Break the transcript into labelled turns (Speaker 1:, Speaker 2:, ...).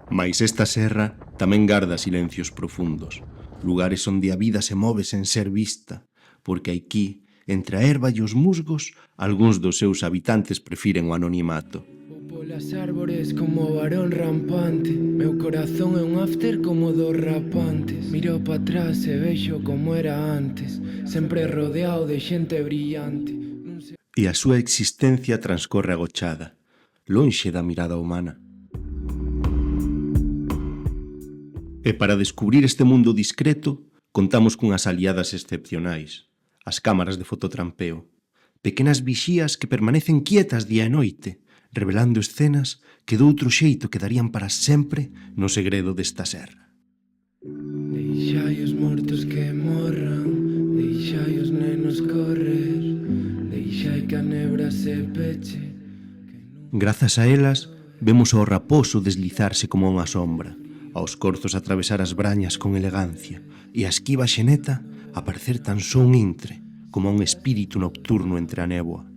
Speaker 1: Mais esta serra tamén garda silencios profundos, lugares onde a vida se move sen ser vista, porque aquí, entre a herba e os musgos, algúns dos seus habitantes prefiren o anonimato.
Speaker 2: Vou polas árbores como varón rampante. Meu corazón é un after como dos rapantes. Miro pa atrás e vexo como era antes, sempre rodeado de xente brillante.
Speaker 1: E a súa existencia transcorre agochada, lonxe da mirada humana. E para descubrir este mundo discreto, contamos cunhas aliadas excepcionais, as cámaras de fototrampeo, pequenas vixías que permanecen quietas día e noite, revelando escenas que doutro xeito quedarían para sempre no segredo desta serra.
Speaker 2: Deixai os mortos que morran, deixai os nenos correr, deixai que a nebra se peche.
Speaker 1: Grazas a elas, vemos ao raposo deslizarse como unha sombra, aos corzos atravesar as brañas con elegancia e a esquiva xeneta aparecer tan só un intre, como un espírito nocturno entre a néboa.